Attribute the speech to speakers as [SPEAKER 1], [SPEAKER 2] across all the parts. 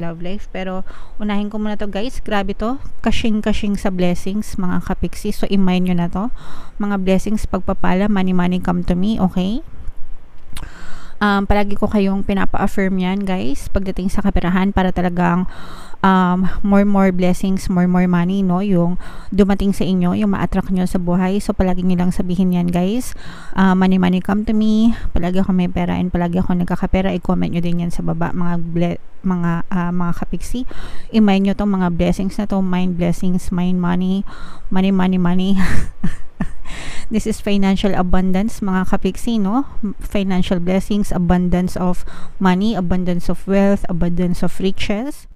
[SPEAKER 1] love life. Pero unahin ko muna to guys, grabe to, kashing sa blessings mga kapiksi. So i-mind nyo na to, mga blessings, pagpapala, money come to me, okay? Palagi ko kayong pinapa-affirm yan guys pagdating sa kaperahan, para talagang more blessings, more money, no, yung dumating sa inyo, yung ma-attract nyo sa buhay. So palagi nyo lang sabihin yan guys, money come to me, palagi ako may pera and palagi ako nagkakapera. I-comment nyo din yan sa baba mga kapiksi. I-mind nyo tong mga blessings na to, mind blessings, mind money. This is financial abundance mga kapiksi, no? Financial blessings, abundance of money, abundance of wealth, abundance of riches.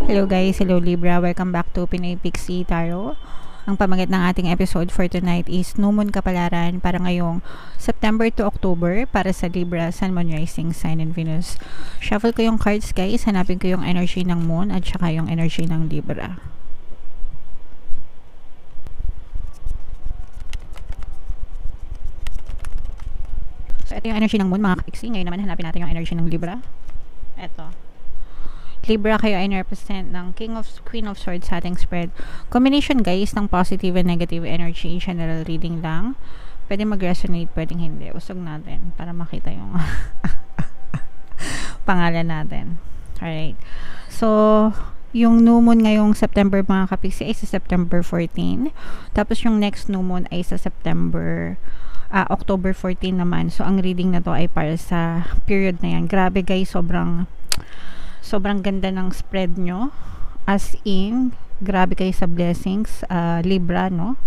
[SPEAKER 1] Hello guys, hello Libra, welcome back to Pinoy Pixie Tarot. Ang pamagat ng ating episode for tonight is New Moon Kapalaran para ngayong September to October para sa Libra, Sun, Moon, Rising, Sign, and Venus. Shuffle ko yung cards guys, hanapin ko yung energy ng Moon at saka yung energy ng Libra. So ito yung energy ng Moon mga kapiksi. Ngayon naman hanapin natin yung energy ng Libra. Ito. Libra, kayo ay represent ng Queen of Swords sa ating spread. Combination guys ng positive and negative energy. General reading lang. Pwede mag-resonate, pwedeng hindi. Usog natin para makita yung pangalan natin. Alright. So, yung new moon ngayong September mga kapiksi ay sa September 14. Tapos yung next new moon ay sa October 14 naman. So, ang reading na to ay para sa period na yan. Grabe guys, sobrang ganda ng spread nyo, as in grabe kayo sa blessings, Libra, no?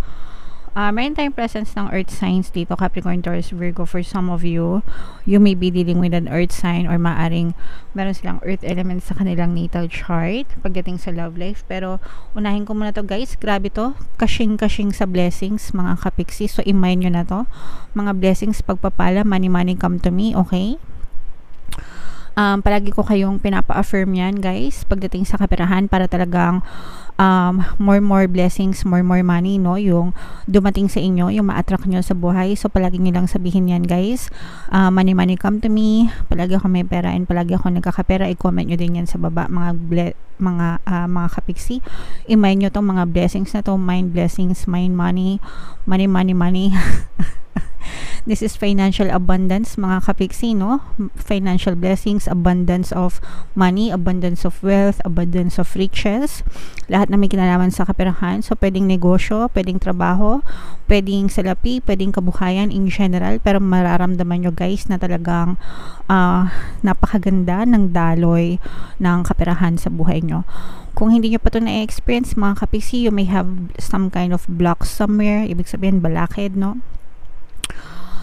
[SPEAKER 1] Meron tayong presence ng earth signs dito, Capricorn, Taurus, Virgo. For some of you, you may be dealing with an earth sign or maaring meron silang earth elements sa kanilang natal chart pagdating sa love life. Pero unahin ko muna to guys, grabe to, kashing sa blessings mga kapiksi. So i-mind nyo na to, mga blessings, pagpapala, money come to me, okay? Palagi ko kayong pinapa-affirm yan guys pagdating sa kaperahan, para talagang more blessings, more money, no, yung dumating sa inyo, yung ma-attract nyo sa buhay. So palagi nyo lang sabihin yan guys, money come to me, palagi ako may pera and palagi ako nagkakapera. I-comment nyo din yan sa baba mga kapiksi. I-mind nyo tong mga blessings na to, mind blessings, mind money. This is financial abundance mga kapiksi, no? Financial blessings, abundance of money, abundance of wealth, abundance of riches. Lahat na may kinalaman sa kaperahan. So pwedeng negosyo, pwedeng trabaho, pwedeng salapi, pwedeng kabuhayan in general. Pero mararamdaman nyo guys na talagang napakaganda ng daloy ng kaperahan sa buhay nyo. Kung hindi nyo pa ito na-experience mga kapiksi, you may have some kind of block somewhere. Ibig sabihin balakid, no?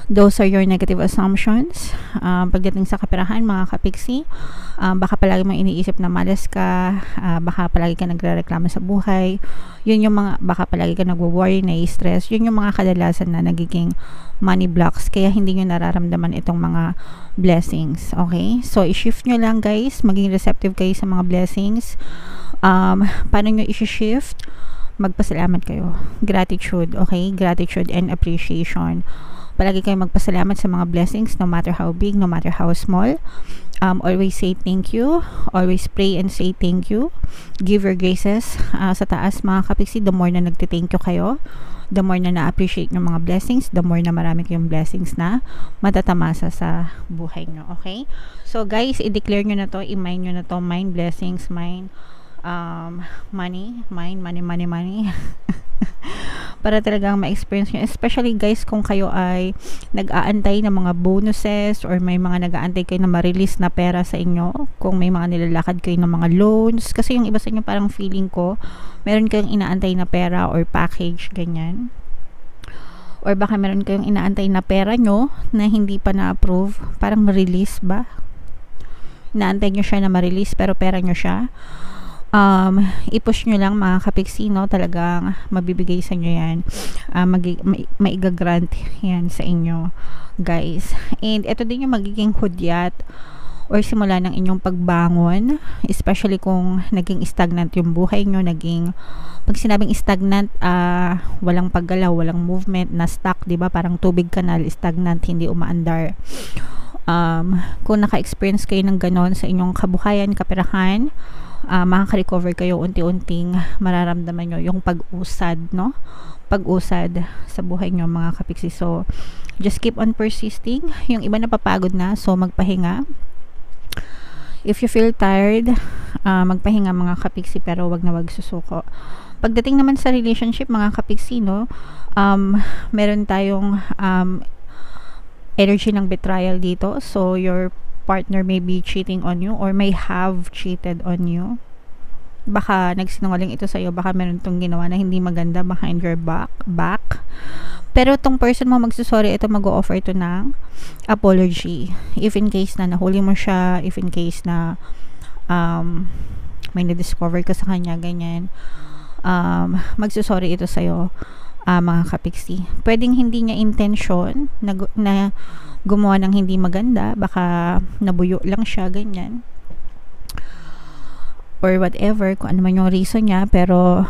[SPEAKER 1] Those are your negative assumptions pagdating sa kaperahan mga kapiksi. Baka palagi mong iniisip na malas ka, baka palagi ka nagrereklamo sa buhay, yun yung mga, baka palagi ka nagwo-worry, na-stress, yun yung mga kadalasan na nagiging money blocks, kaya hindi nyo nararamdaman itong mga blessings, okay? So i-shift nyo lang guys, maging receptive kayo sa mga blessings. Paano nyo i-shift? Magpasalamat kayo, gratitude, okay? Gratitude and appreciation. Palagi kayong magpasalamat sa mga blessings, no matter how big, no matter how small. Always say thank you. Always pray and say thank you. Give your graces sa taas mga kapiksi. The more na nagte-thank you kayo, the more na na-appreciate yung mga blessings, the more na marami kayong blessings na matatamasa sa buhay nyo. Okay? So guys, i-declare nyo na to, i-mind nyo na to, mind blessings, mind money para talagang ma-experience nyo, especially guys kung kayo ay nag-aantay ng mga bonuses or may mga nag-aantay kayo na ma-release na pera sa inyo, kung may mga nilalakad kayo ng mga loans, kasi yung iba sa inyo parang feeling ko meron kayong inaantay na pera or package, ganyan, or baka meron kayong inaantay na pera nyo na hindi pa na-approve, parang ma-release ba, inaantay nyo siya na ma-release pero pera nyo siya. I-push nyo lang mga kapiksi, no? Talagang mabibigay sa nyo yan, maigagrant yan sa inyo guys. And ito din yung magiging hudyat or simula ng inyong pagbangon, especially kung naging stagnant yung buhay nyo, pag sinabing stagnant, walang paggalaw, walang movement, na stuck, di ba? Parang tubig kanal, stagnant, hindi umaandar. Kung naka-experience kayo ng ganon sa inyong kabuhayan, kaperahan, makaka-recover kayo unti-unting, mararamdaman nyo yung pag-usad, no? Pag-usad sa buhay nyo, mga kapiksi. So, just keep on persisting. Yung iba napapagod na, so magpahinga. If you feel tired, magpahinga, mga kapiksi, pero wag na wag susuko. Pagdating naman sa relationship, mga kapiksi, no, meron tayong energy ng betrayal dito. So, your partner may be cheating on you or may have cheated on you. Baka nagsinungaling ito sa'yo, baka meron itong ginawa na hindi maganda behind your back. Pero itong person mo magsusorry, ito mag-o-offer ito ng apology. If in case na nahuli mo siya, if in case na may na-discover ka sa kanya, ganyan, magsusorry ito sa'yo, mga kapiksi. Pwedeng hindi niya intention na gumawa ng hindi maganda, baka nabuyo lang siya, ganyan, or whatever, kung ano man yung reason niya, pero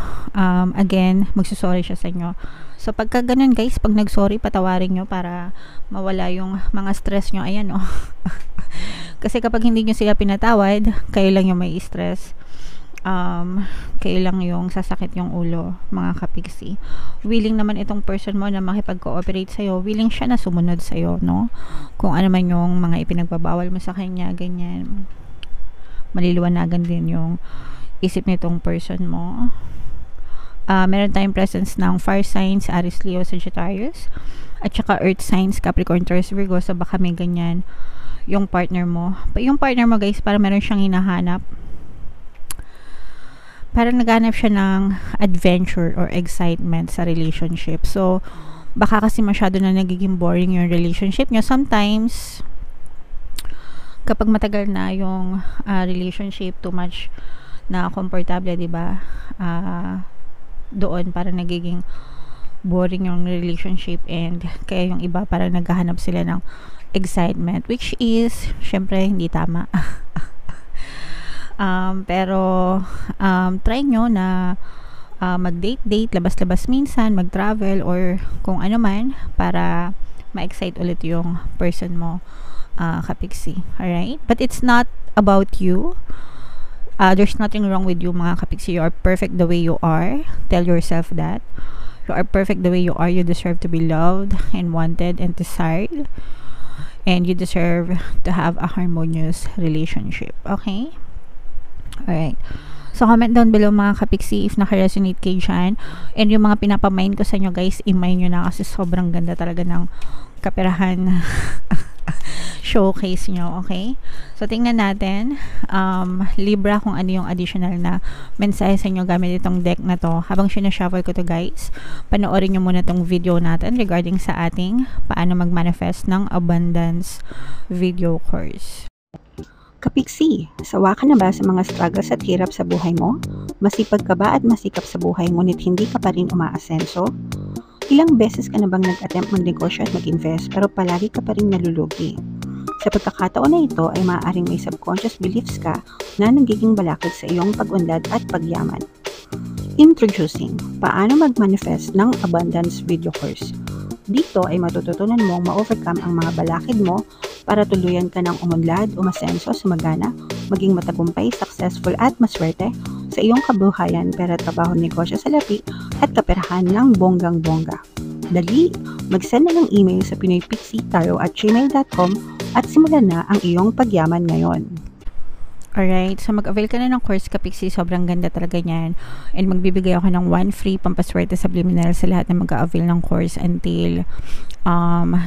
[SPEAKER 1] again, magsusorry siya sa inyo. So, pagka ganun guys, pag nagsorry, patawarin nyo para mawala yung mga stress nyo. Ayan, oh. Kasi kapag hindi nyo sila pinatawad, kayo lang yung may stress. Kayo lang yung sasakit yung ulo, mga kapiksi. Willing naman itong person mo na makipag-cooperate sa'yo. Willing siya na sumunod sa'yo, no? Kung ano man yung mga ipinagbabawal mo sa kanya, ganyan. Maliliwanagan din yung isip nitong person mo. Meron tayong presence ng fire signs, Aries, Leo, Sagittarius, at saka earth signs, Capricorn, Taurus, Virgo. So baka may ganyan yung partner mo. Yung partner mo guys, parang meron siyang hinahanap. Parang naghanap siya ng adventure or excitement sa relationship. So baka kasi masyado na nagiging boring yung relationship nyo. Sometimes kapag matagal na yung relationship, too much na komportable, di ba? Doon parang nagiging boring yung relationship, and kaya yung iba parang naghahanap sila ng excitement, which is syempre hindi tama. Pero try nyo na mag-date, labas-labas minsan, mag-travel, or kung ano man, para ma-excite ulit yung person mo, kapiksi. Alright? But it's not about you. There's nothing wrong with you, mga kapiksi. You are perfect the way you are. Tell yourself that. You are perfect the way you are. You deserve to be loved and wanted and desired. And you deserve to have a harmonious relationship. Okay? Alright. So, comment down below, mga kapiksi, if naka-resonate kayo dyan. And yung mga pinapamain ko sa inyo, guys, i-main nyo na kasi sobrang ganda talaga ng kaperahan showcase nyo, okay? So, tingnan natin, Libra, kung ano yung additional na mensahe sa inyo gamit itong deck na to. Habang sinashuffle ko to, guys, panoorin nyo muna tong video natin regarding sa ating paano mag-manifest ng abundance video course.
[SPEAKER 2] Kapiksi, sawa ka na ba sa mga struggles at hirap sa buhay mo? Masipag ka ba at masikap sa buhay ngunit hindi ka pa rin umaasenso? Ilang beses ka na bang nag-attempt magnegosyo at mag-invest pero palagi ka pa rin nalulugi? Sa pagkakataon na ito ay maaaring may subconscious beliefs ka na nagiging balakid sa iyong pag-unlad at pagyaman. Introducing, paano mag-manifest ng abundance video course. Dito ay matututunan mong ma-overcome ang mga balakid mo para tuluyan ka ng umunlad, umasenso, sumagana, maging matagumpay, successful at maswerte sa iyong kabuhayan, pera, trabaho, negosyo, salapi at kaperahan ng bonggang-bongga. Dali, mag-send na ng email sa pinoypixitaro@gmail.com at simulan na ang iyong pagyaman ngayon.
[SPEAKER 1] Alright, so mag-avail ka na ng course, kapiksi. Sobrang ganda talaga niyan. And magbibigay ako ng 1 free pampaswerte subliminal sa lahat na mag-avail ng course until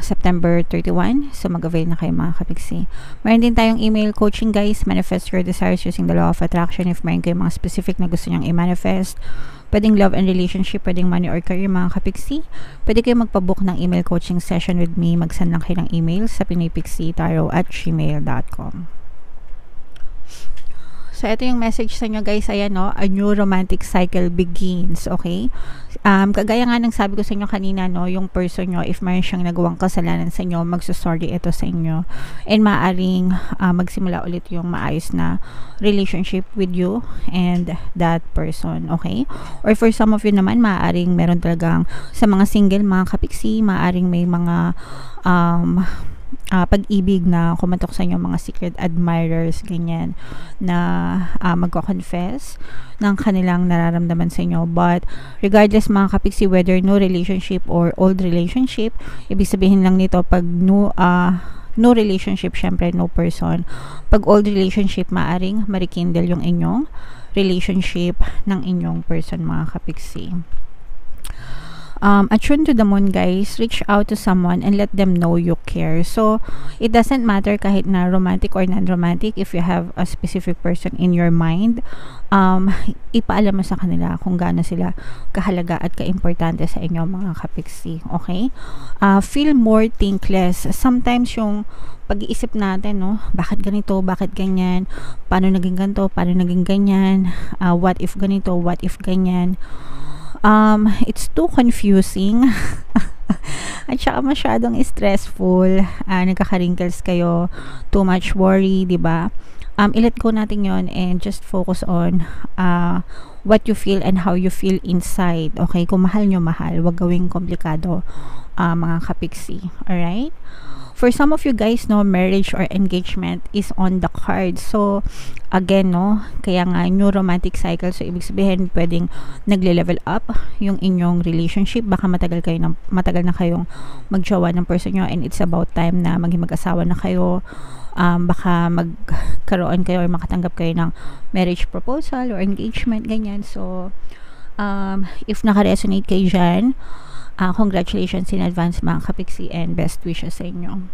[SPEAKER 1] September 31. So mag-avail na kayo, mga kapiksi. Meron din tayong email coaching, guys. Manifest your desires using the law of attraction. If meron kayo mga specific na gusto nyang i-manifest, pwedeng love and relationship, pwedeng money or career, mga kapiksi. Pwede kayo magpabook ng email coaching session with me. Mag-send lang kayo ng email sa pinoypixitaro@gmail.com. So, ito yung message sa inyo guys. Ayan, no? A new romantic cycle begins. Okay? Kagaya nga ng sabi ko sa inyo kanina, no? Yung person nyo, if mayroon siyang nagawang kasalanan sa inyo, magsusorry ito sa inyo. And maaring magsimula ulit yung maayos na relationship with you and that person. Okay? Or for some of you naman, maaring meron talagang sa mga single, mga kapiksi, maaring may mga pag-ibig na kumatok sa inyo, mga secret admirers, ganyan, na magko-confess ng kanilang nararamdaman sa inyo. But regardless mga kapiksi, whether no relationship or old relationship, ibig sabihin lang nito, pag no relationship, syempre no person. Pag old relationship, maaring marikindle yung inyong relationship ng inyong person, mga kapiksi. Attune to the moon guys, reach out to someone and let them know you care. So it doesn't matter kahit na romantic or non-romantic, if you have a specific person in your mind, ipaalam mo sa kanila kung gaano sila kahalaga at kaimportante sa inyo, mga kapiksi. Okay? Feel more, think less. Sometimes yung pag-iisip natin, no, bakit ganito, bakit ganyan, paano naging ganito, paano naging ganyan, what if ganito, what if ganyan, it's too confusing at saka masyadong stressful, nagkaka-wrinkles kayo, too much worry, diba? I-let go natin yon and just focus on what you feel and how you feel inside. Okay? Kung mahal nyo, mahal. Huwag gawing komplikado, mga kapiksi. Alright? For some of you guys, no, marriage or engagement is on the card. So, again, no, kaya nga, new romantic cycle. So, ibig sabihin, pwedeng nagle-level up yung inyong relationship. Baka matagal na kayong magjowa ng person nyo and it's about time na maging mag-asawa na kayo. Baka magkaroon kayo or makatanggap kayo ng marriage proposal or engagement, ganyan. So, if naka-resonate kayo dyan, congratulations in advance, mga kapiksi, and best wishes sa inyo.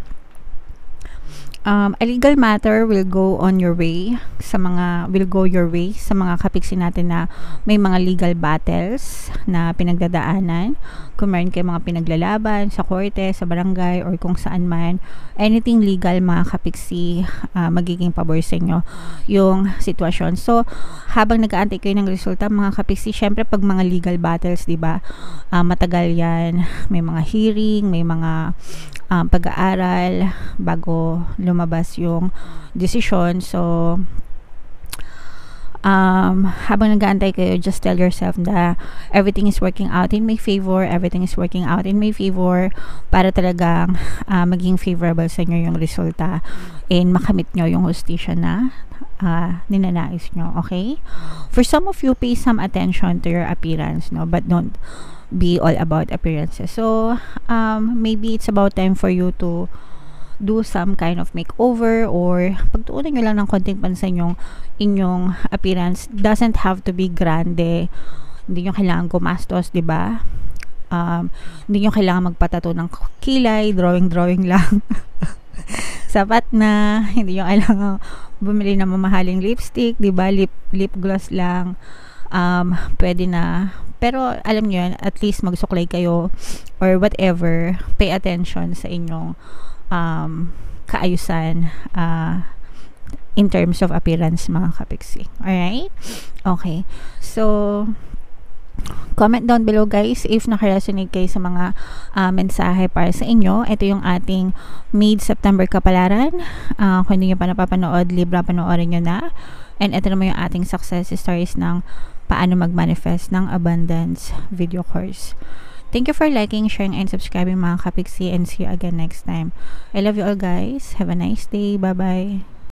[SPEAKER 1] A legal matter will go your way sa mga kapiksi natin na may mga legal battles na pinagdadaanan. Kung meron kayo mga pinaglalaban sa korte, sa barangay, or kung saan man, anything legal, mga kapiksi, magiging pabor sa inyo yung sitwasyon. So, habang nag-aantay kayo ng resulta, mga kapiksi, syempre pag mga legal battles, diba, matagal yan, may mga hearing, may mga pag-aaral bago lumabas yung desisyon. So, habang nag-aantay kayo, just tell yourself na everything is working out in my favor, para talagang maging favorable sa inyo yung resulta and makamit nyo yung hustisya na ninanais nyo. Okay? For some of you, pay some attention to your appearance, no, but don't be all about appearances. So, maybe it's about time for you to do some kind of makeover or pagtuunan nyo lang ng konting pansin yung inyong appearance. Doesn't have to be grande. Hindi nyo kailangan gumastos, diba? Hindi nyo kailangan magpatato ng kilay, drawing lang. Sapat na. Hindi nyo kailangan bumili ng mamahaling lipstick, diba? Lip gloss lang. Pwede na. Pero alam nyo yan, at least magsuklay kayo or whatever. Pay attention sa inyong kaayusan in terms of appearance, mga kapiksi. Alright? Okay. So, comment down below guys if nakaresonate kayo sa mga mensahe para sa inyo. Ito yung ating mid-September kapalaran. Kung hindi nyo pa napapanood, Libra, panoorin nyo na. And ito naman yung ating success stories ng paano mag-manifest ng abundance video course. Thank you for liking, sharing, and subscribing, mga kapiksi, and see you again next time. I love you all guys. Have a nice day. Bye-bye.